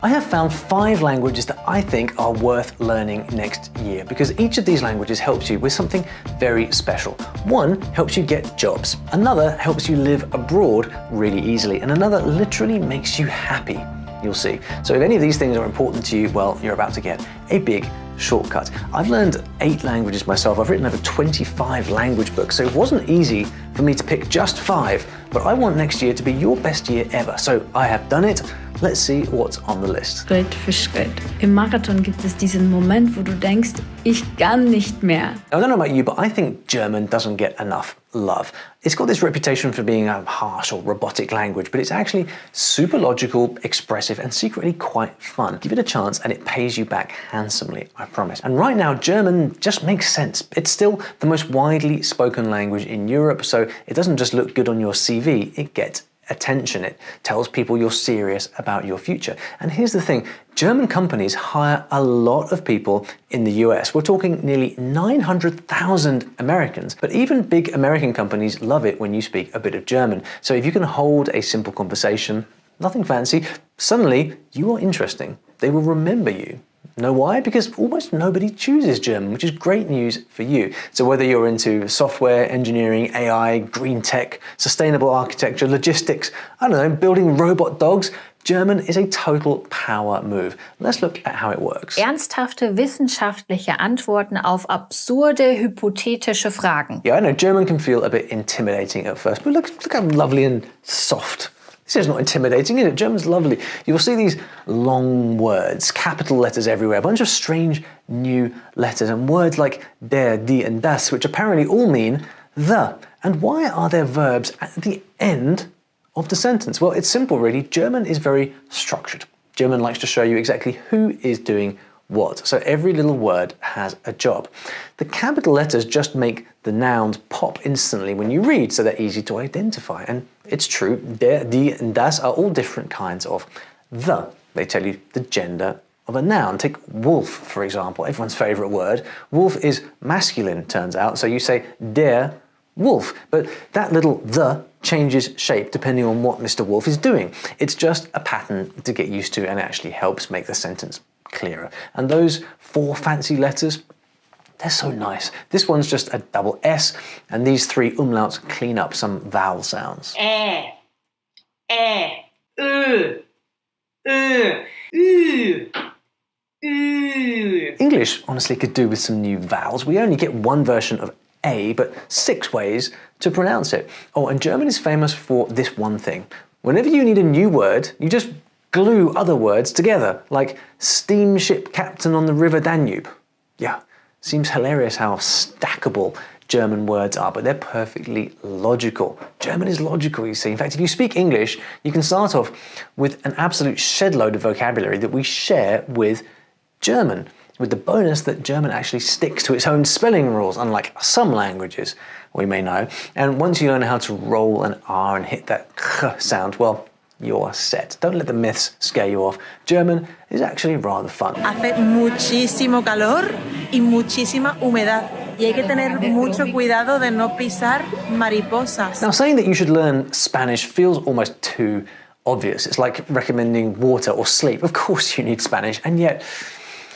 I have found 5 languages that I think are worth learning next year because each of these languages helps you with something very special. One helps you get jobs, another helps you live abroad really easily, and another literally makes you happy. You'll see. So if any of these things are important to you, well, you're about to get a big shortcut. I've learned 8 languages myself. I've written over 25 language books, so it wasn't easy for me to pick just 5, but I want next year to be your best year ever. So I have done it. Let's see what's on the list. Schritt für Schritt. Im Marathon gibt es diesen Moment, wo du denkst, ich kann nicht mehr. Now, I don't know about you, but I think German doesn't get enough love. It's got this reputation for being a harsh or robotic language, but it's actually super logical, expressive, and secretly quite fun. Give it a chance and it pays you back handsomely, I promise. And right now, German just makes sense. It's still the most widely spoken language in Europe, so it doesn't just look good on your CV, it gets attention. It tells people you're serious about your future. And here's the thing, German companies hire a lot of people in the US. We're talking nearly 900,000 Americans, but even big American companies love it when you speak a bit of German. So if you can hold a simple conversation, nothing fancy, suddenly you are interesting. They will remember you. Know why? Because almost nobody chooses German, which is great news for you. So whether you're into software, engineering, AI, green tech, sustainable architecture, logistics, I don't know, building robot dogs, German is a total power move. Let's look at how it works. Ernsthafte wissenschaftliche Antworten auf absurde hypothetische Fragen. Yeah, I know German can feel a bit intimidating at first, but look how lovely and soft. This is not intimidating, is it? German's lovely. You'll see these long words, capital letters everywhere, a bunch of strange new letters, and words like der, die, and das, which apparently all mean the. And why are there verbs at the end of the sentence? Well, it's simple really. German is very structured. German likes to show you exactly who is doing what. So every little word has a job. The capital letters just make the nouns pop instantly when you read, so they're easy to identify. And it's true, der, die, and das are all different kinds of the. They tell you the gender of a noun. Take wolf, for example, everyone's favorite word. Wolf is masculine, turns out, so you say der wolf. But that little the changes shape depending on what Mr. Wolf is doing. It's just a pattern to get used to and actually helps make the sentence clearer. And those 4 fancy letters, they're so nice. This one's just a double S, and these 3 umlauts clean up some vowel sounds. English honestly could do with some new vowels. We only get one version of A, but 6 ways to pronounce it. Oh, and German is famous for this one thing. Whenever you need a new word, you just glue other words together, like steamship captain on the River Danube. Yeah, seems hilarious how stackable German words are, but they're perfectly logical. German is logical, you see. In fact, if you speak English, you can start off with an absolute shed load of vocabulary that we share with German, with the bonus that German actually sticks to its own spelling rules, unlike some languages we may know. And once you learn how to roll an R and hit that k sound, well, you're set. Don't let the myths scare you off. German is actually rather fun. Hace muchísimo calor y muchísima humedad. Y hay que tener mucho cuidado de no pisar mariposas. Now, saying that you should learn Spanish feels almost too obvious. It's like recommending water or sleep. Of course you need Spanish, and yet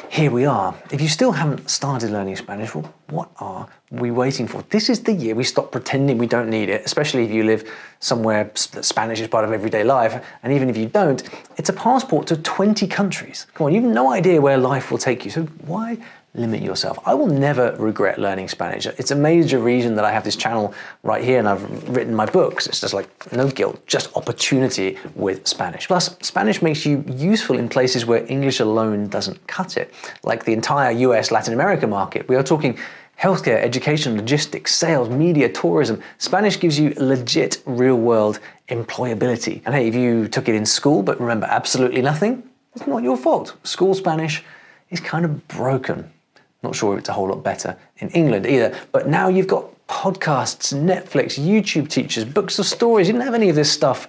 here we are. If you still haven't started learning Spanish, well, what are we waiting for? This is the year we stop pretending we don't need it, especially if you live somewhere that Spanish is part of everyday life. And even if you don't, it's a passport to 20 countries. Come on, you have no idea where life will take you, so why limit yourself? I will never regret learning Spanish. It's a major reason that I have this channel right here and I've written my books. It's just like no guilt, just opportunity with Spanish. Plus, Spanish makes you useful in places where English alone doesn't cut it, like the entire US Latin America market. We are talking healthcare, education, logistics, sales, media, tourism. Spanish gives you legit real-world employability. And hey, if you took it in school but remember absolutely nothing, it's not your fault. School Spanish is kind of broken. Not sure it's a whole lot better in England either. But now you've got podcasts, Netflix, YouTube teachers, books of stories. You didn't have any of this stuff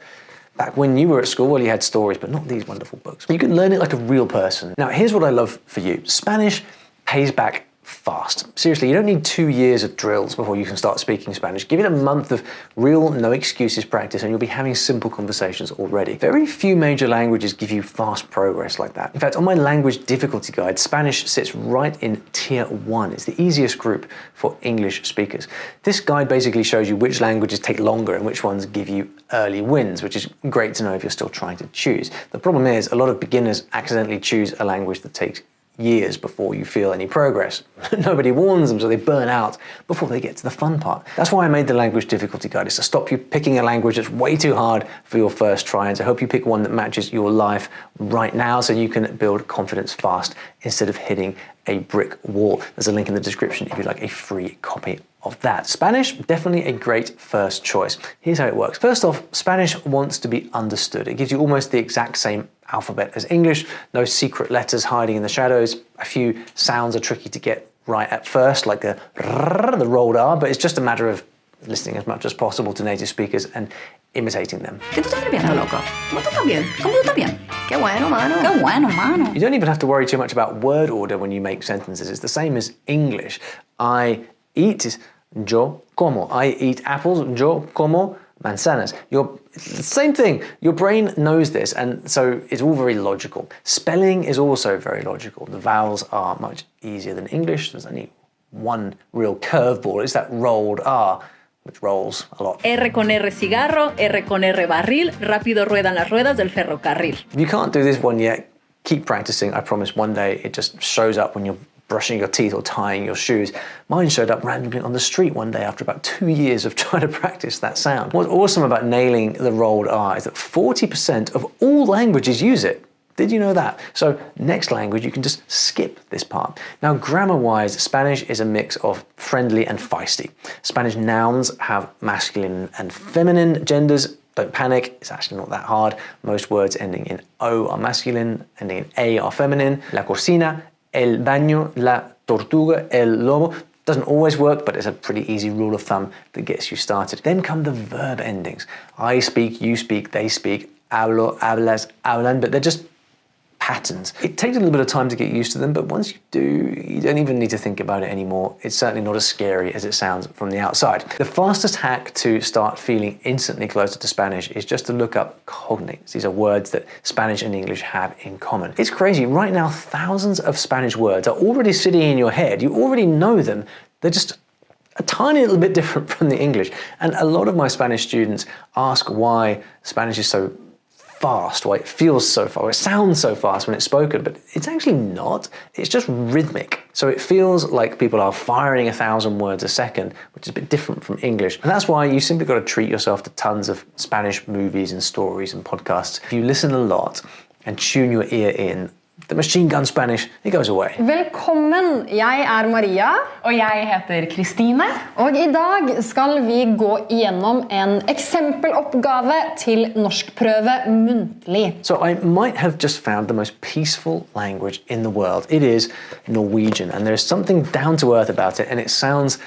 back when you were at school. Well, you had stories, but not these wonderful books. You can learn it like a real person. Now, here's what I love for you. Spanish pays back fast. Seriously, you don't need 2 years of drills before you can start speaking Spanish. Give it a month of real no excuses practice and you'll be having simple conversations already. Very few major languages give you fast progress like that. In fact, on my language difficulty guide, Spanish sits right in tier 1. It's the easiest group for English speakers. This guide basically shows you which languages take longer and which ones give you early wins, which is great to know if you're still trying to choose. The problem is a lot of beginners accidentally choose a language that takes years before you feel any progress. Nobody warns them, so they burn out before they get to the fun part. That's why I made the language difficulty guide, is to stop you picking a language that's way too hard for your first try and to help you pick one that matches your life right now so you can build confidence fast instead of hitting a brick wall. There's a link in the description if you'd like a free copy of that. Spanish, definitely a great first choice. Here's how it works. First off, Spanish wants to be understood. It gives you almost the exact same alphabet as English, no secret letters hiding in the shadows. A few sounds are tricky to get right at first, like the rolled R, but it's just a matter of listening as much as possible to native speakers and imitating them. ¿Qué tú estás bien, loco? ¿Cómo tú estás bien? ¿Cómo tú estás bien? Qué bueno, mano. Qué bueno, mano. You don't even have to worry too much about word order when you make sentences. It's the same as English. I eat is yo como. I eat apples, yo como manzanas. Same thing. Your brain knows this, and so it's all very logical. Spelling is also very logical. The vowels are much easier than English. There's only one real curveball. It's that rolled R, which rolls a lot. R con R cigarro, R con R barril, rápido ruedan las ruedas del ferrocarril. If you can't do this one yet, keep practicing. I promise one day it just shows up when you're brushing your teeth or tying your shoes. Mine showed up randomly on the street one day after about 2 years of trying to practice that sound. What's awesome about nailing the rolled R is that 40% of all languages use it. Did you know that? So next language, you can just skip this part. Now, grammar-wise, Spanish is a mix of friendly and feisty. Spanish nouns have masculine and feminine genders. Don't panic, it's actually not that hard. Most words ending in O are masculine, ending in A are feminine. La cocina, el baño, la tortuga, el lobo. Doesn't always work, but it's a pretty easy rule of thumb that gets you started. Then come the verb endings. I speak, you speak, they speak, hablo, hablas, hablan, but they're just patterns. It takes a little bit of time to get used to them, but once you do, you don't even need to think about it anymore. It's certainly not as scary as it sounds from the outside. The fastest hack to start feeling instantly closer to Spanish is just to look up cognates. These are words that Spanish and English have in common. It's crazy. Right now, thousands of Spanish words are already sitting in your head. You already know them. They're just a tiny little bit different from the English. And a lot of my Spanish students ask why Spanish is so fast, why it feels so fast, it sounds so fast when it's spoken, but it's actually not. It's just rhythmic. So it feels like people are firing 1,000 words a second, which is a bit different from English. And that's why you simply got to treat yourself to tons of Spanish movies and stories and podcasts. If you listen a lot and tune your ear in, the machine gun Spanish, it goes away. Velkommen, jeg Maria. Og jeg heter Kristine. Og I dag skal vi gå igjennom en eksempeloppgave til norskprøve muntlig. So I might have just found the most peaceful language in the world. It is Norwegian, and there's something down to earth about it, and it sounds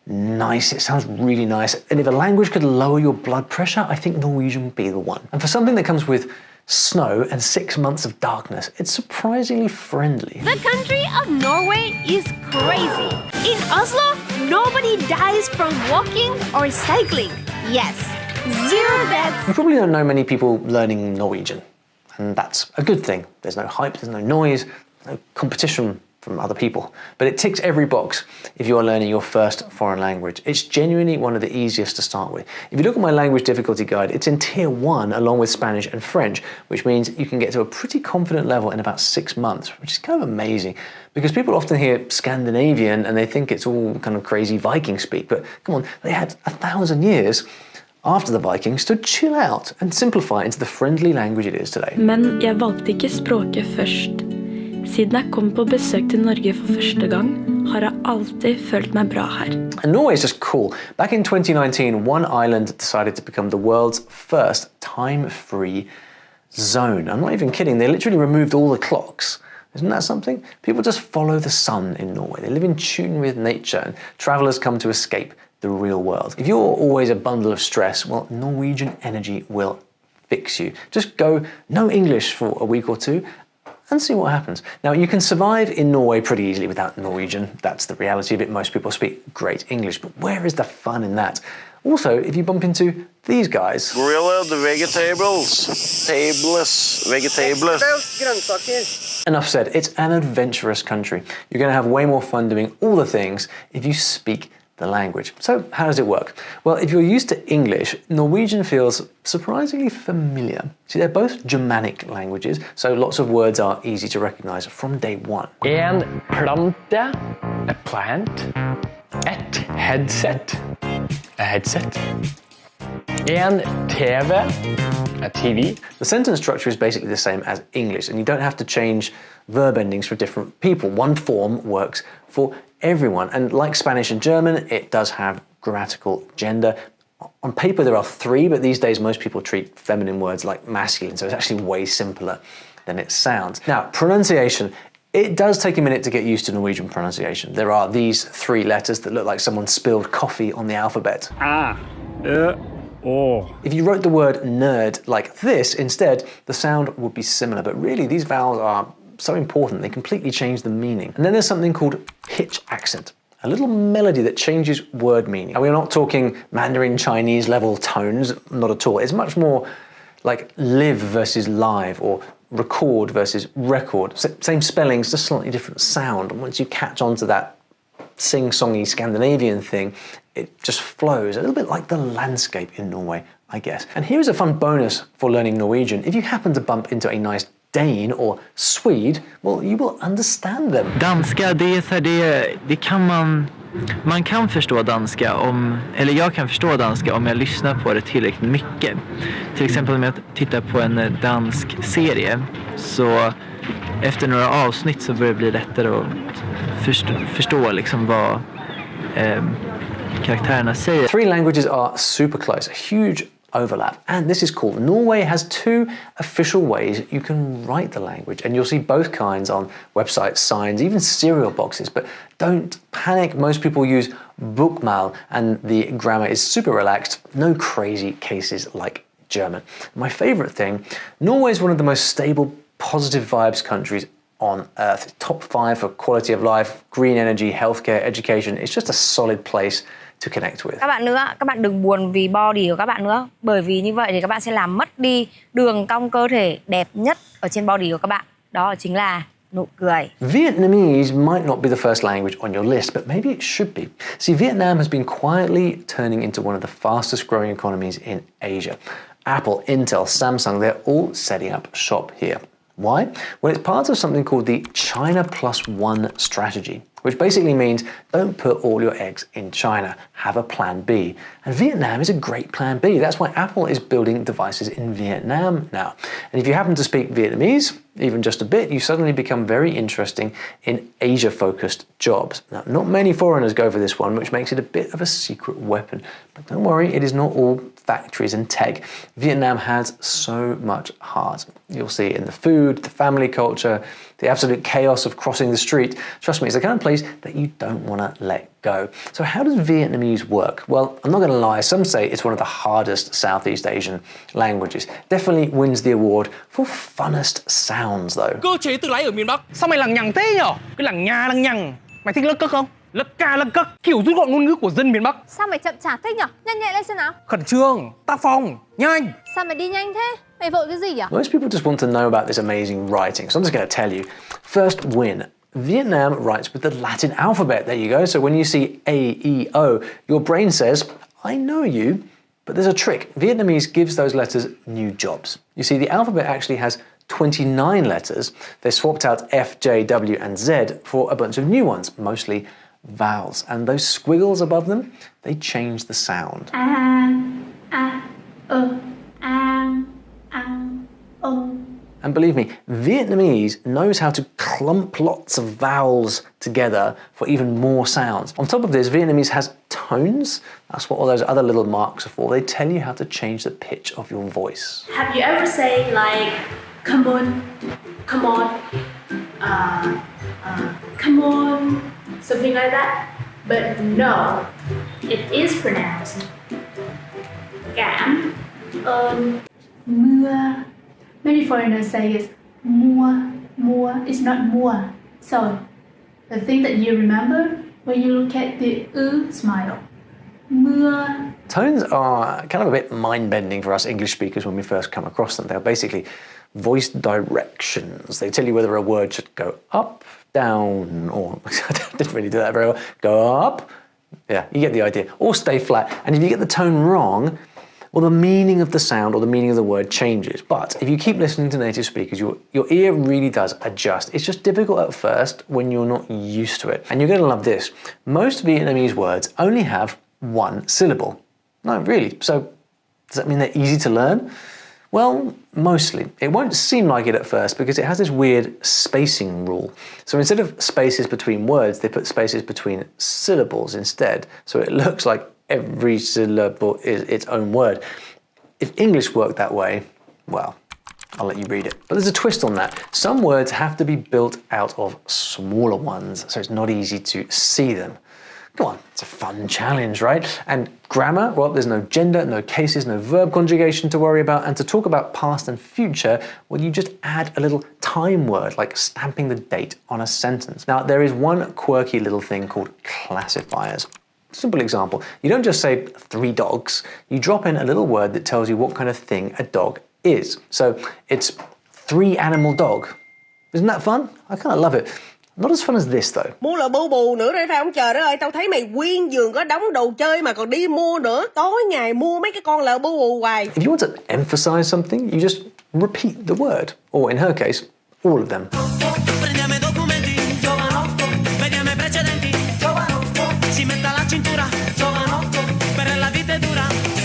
nice. It sounds really nice. And if a language could lower your blood pressure, I think Norwegian would be the one. And for something that comes with snow and 6 months of darkness, it's surprisingly friendly. The country of Norway is crazy. In Oslo, nobody dies from walking or cycling. Yes, 0 deaths. You probably don't know many people learning Norwegian, and that's a good thing. There's no hype, there's no noise, no competition from other people. But it ticks every box if you're learning your first foreign language. It's genuinely one of the easiest to start with. If you look at my language difficulty guide, it's in tier 1 along with Spanish and French, which means you can get to a pretty confident level in about 6 months, which is kind of amazing because people often hear Scandinavian and they think it's all kind of crazy Viking speak, but come on, they had 1,000 years after the Vikings to chill out and simplify into the friendly language it is today. Men jeg valgte ikke språket først. Siden jeg kom på besøk til Norge for første gang, har jeg alltid følt meg bra her. And Norway is just cool. Back in 2019, one island decided to become the world's first time-free zone. I'm not even kidding. They literally removed all the clocks. Isn't that something? People just follow the sun in Norway. They live in tune with nature, and travelers come to escape the real world. If you're always a bundle of stress, well, Norwegian energy will fix you. Just go no English for a week or two, and see what happens. Now, you can survive in Norway pretty easily without Norwegian. That's the reality of it. Most people speak great English, but where is the fun in that? Also, if you bump into these guys... Grilled vegetables. Tableless vegetables. Enough said, it's an adventurous country. You're going to have way more fun doing all the things if you speak the language. So how does it work? Well, if you're used to English, Norwegian feels surprisingly familiar. See, they're both Germanic languages, so lots of words are easy to recognize from day one. En plante, a plant. Et headset, a headset. En TV, a TV. The sentence structure is basically the same as English, and you don't have to change verb endings for different people. One form works for everyone, and like Spanish and German, it does have grammatical gender. On paper there are 3, but these days most people treat feminine words like masculine, so it's actually way simpler than it sounds. Now, pronunciation. It does take a minute to get used to Norwegian pronunciation. There are these 3 letters that look like someone spilled coffee on the alphabet. If you wrote the word nerd like this instead, the sound would be similar, but really these vowels are so important, they completely change the meaning. And then there's something called pitch accent, a little melody that changes word meaning. And we're not talking Mandarin Chinese level tones, not at all. It's much more like live versus live, or record versus record. Same spellings, just slightly different sound. And once you catch on to that sing-songy Scandinavian thing, it just flows, a little bit like the landscape in Norway, I guess. And here's a fun bonus for learning Norwegian. If you happen to bump into a nice Dane or Swede, well, you will understand them. Danska, det kan man kan förstå danska eller jag kan förstå danska om jag lyssnar på det tillräckligt mycket. Till exempel om jag tittar på en dansk serie, så efter några avsnitt så börjar det bli lättare att förstå liksom vad karaktärerna säger. 3 languages are super close, a huge overlap, and this is cool. Norway has 2 official ways you can write the language, and you'll see both kinds on websites, signs, even cereal boxes. But don't panic, most people use bokmål and the grammar is super relaxed, no crazy cases like German. My favorite thing, Norway is one of the most stable, positive vibes countries on earth. Top 5 for quality of life, green energy, healthcare, education. It's just a solid place to connect with. Các bạn đừng buồn vì body của các bạn nữa, bởi vì như vậy thì các bạn sẽ làm mất đi đường cong cơ thể đẹp nhất ở trên body của các bạn. Đó chính là nụ cười. Vietnamese might not be the first language on your list, but maybe it should be. See, Vietnam has been quietly turning into one of the fastest growing economies in Asia. Apple, Intel, Samsung, they're all setting up shop here. Why? Well, it's part of something called the China Plus One strategy, which basically means don't put all your eggs in China, have a plan B. And Vietnam is a great plan B. That's why Apple is building devices in Vietnam now. And if you happen to speak Vietnamese, even just a bit, you suddenly become very interesting in Asia-focused jobs. Now, not many foreigners go for this one, which makes it a bit of a secret weapon. But don't worry, it is not all factories and tech. Vietnam has so much heart. You'll see it in the food, the family culture, the absolute chaos of crossing the street. Trust me, it's the kind of place that you don't want to let go. So how does Vietnamese work? Well, I'm not going to lie, some say it's one of the hardest Southeast Asian languages. Definitely wins the award for funnest sounds though. Cơ chế tự lái ở miền Bắc. Sao mày lằng nhằng thế nhở? Cái lằng nha lằng nhằng. Mày thích lấc cấc không? Lấc ca lấc cấc, kiểu rút gọn ngôn ngữ của dân miền Bắc. Sao mày chậm chạp thế nhở? Nhanh nhẹ lên xem nào. Khẩn trương, tác phong, nhanh. Sao mày đi nhanh thế? Mày vội cái gì à? Most people just want to know about this amazing writing, so I'm just going to tell you. First win. Vietnam writes with the Latin alphabet. There you go. So when you see A, E, O, your brain says, I know you. But there's a trick. Vietnamese gives those letters new jobs. You see, the alphabet actually has 29 letters. They swapped out F, J, W, and Z for a bunch of new ones, mostly vowels. And those squiggles above them, they change the sound. And believe me, Vietnamese knows how to clump lots of vowels together for even more sounds. On top of this, Vietnamese has tones. That's what all those other little marks are for. They tell you how to change the pitch of your voice. Have you ever say like, come on, come on, something like that? But no, it is pronounced cảm ơn mưa. Many foreigners say it's mua. Mua is not mua. So, the thing that you remember when you look at the smile. Mưa. Tones are kind of a bit mind-bending for us English speakers when we first come across them. They're basically voice directions. They tell you whether a word should go up, down, or I didn't really do that very well. Go up, yeah, you get the idea, or stay flat. And if you get the tone wrong, well, the meaning of the sound or the meaning of the word changes. But if you keep listening to native speakers, your ear really does adjust. It's just difficult at first when you're not used to it. And you're going to love this. Most Vietnamese words only have one syllable. No, really. So does that mean they're easy to learn? Well, mostly. It won't seem like it at first because it has this weird spacing rule. So instead of spaces between words, they put spaces between syllables instead. So it looks like every syllable is its own word. If English worked that way, well, I'll let you read it. But there's a twist on that. Some words have to be built out of smaller ones, so it's not easy to see them. Come on, it's a fun challenge, right? And grammar, well, there's no gender, no cases, no verb conjugation to worry about. And to talk about past and future, well, you just add a little time word, like stamping the date on a sentence. Now, there is one quirky little thing called classifiers. Simple example, you don't just say 3 dogs, you drop in a little word that tells you what kind of thing a dog is. So it's 3-animal dog. Isn't that fun? I kind of love it. Not as fun as this though. Mua là bù bù nữa đấy phải không? Trời đất ơi, tao thấy mày nguyên giường có đống đồ chơi mà còn đi mua nữa. Tối ngày mua mấy cái con lợn bù bù hoài. If you want to emphasize something, you just repeat the word. Or in her case, all of them.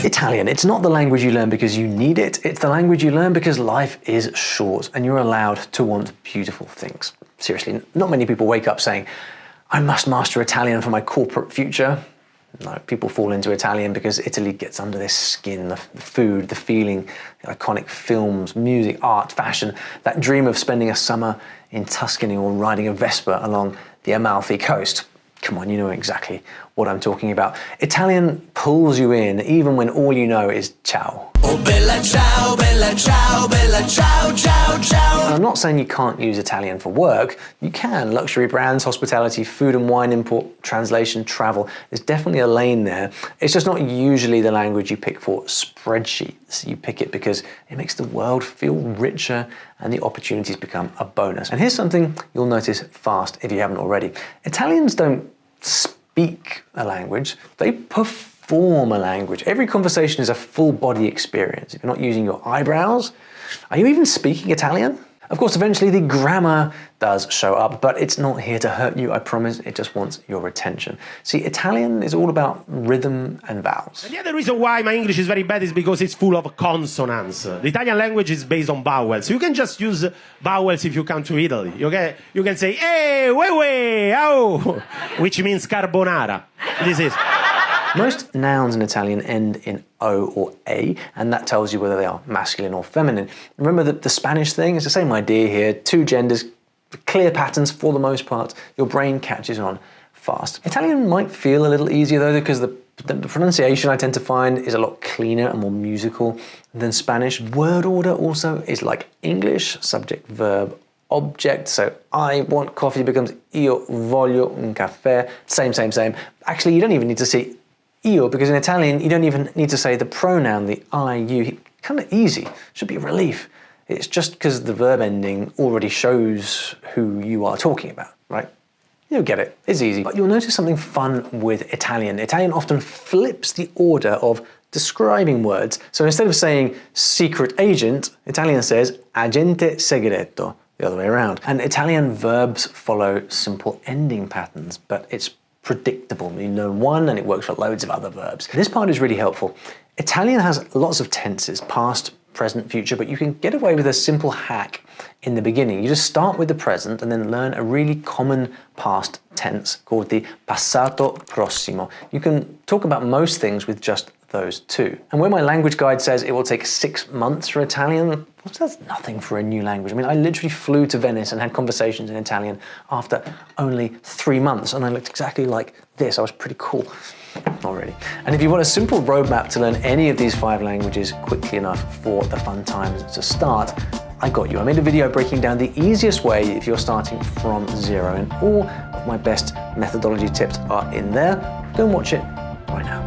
Italian, it's not the language you learn because you need it. It's the language you learn because life is short and you're allowed to want beautiful things. Seriously, not many people wake up saying, I must master Italian for my corporate future. No, people fall into Italian because Italy gets under their skin, the food, the feeling, the iconic films, music, art, fashion, that dream of spending a summer in Tuscany or riding a Vespa along the Amalfi coast. Come on, you know exactly what I'm talking about. Italian pulls you in even when all you know is ciao. Oh, bella ciao, bella ciao, bella ciao, ciao, ciao. And I'm not saying you can't use Italian for work. You can. Luxury brands, hospitality, food and wine import, translation, travel. There's definitely a lane there. It's just not usually the language you pick for spreadsheets. You pick it because it makes the world feel richer and the opportunities become a bonus. And here's something you'll notice fast if you haven't already. Italians don't speak a language, they perform a language. Every conversation is a full body experience. If you're not using your eyebrows, are you even speaking Italian? Of course, eventually the grammar does show up, but it's not here to hurt you, I promise. It just wants your attention. See, Italian is all about rhythm and vowels. And the other reason why my English is very bad is because it's full of consonants. The Italian language is based on vowels. You can just use vowels if you come to Italy. Okay? You can say, eh, we, au, which means carbonara. This is. Most nouns in Italian end in O or A, and that tells you whether they are masculine or feminine. Remember that the Spanish thing is the same idea here. 2 genders, clear patterns for the most part. Your brain catches on fast. Italian might feel a little easier though because the pronunciation I tend to find is a lot cleaner and more musical than Spanish. Word order also is like English, subject, verb, object. So I want coffee becomes io voglio un caffè. Same. Actually, you don't even need to say io, because in Italian, you don't even need to say the pronoun, the I, you. Kind of easy. Should be a relief. It's just because the verb ending already shows who you are talking about, right? You'll get it. It's easy. But you'll notice something fun with Italian. Italian often flips the order of describing words. So instead of saying secret agent, Italian says agente segreto, the other way around. And Italian verbs follow simple ending patterns, but it's predictable. You know one and it works for loads of other verbs. This part is really helpful. Italian has lots of tenses, past, present, future, but you can get away with a simple hack in the beginning. You just start with the present and then learn a really common past tense called the passato prossimo. You can talk about most things with just those 2. And when my language guide says it will take 6 months for Italian, that's nothing for a new language. I mean, I literally flew to Venice and had conversations in Italian after only 3 months, and I looked exactly like this. I was pretty cool. Not really. And if you want a simple roadmap to learn any of these 5 languages quickly enough for the fun times to start, I got you. I made a video breaking down the easiest way if you're starting from zero, and all of my best methodology tips are in there. Go and watch it right now.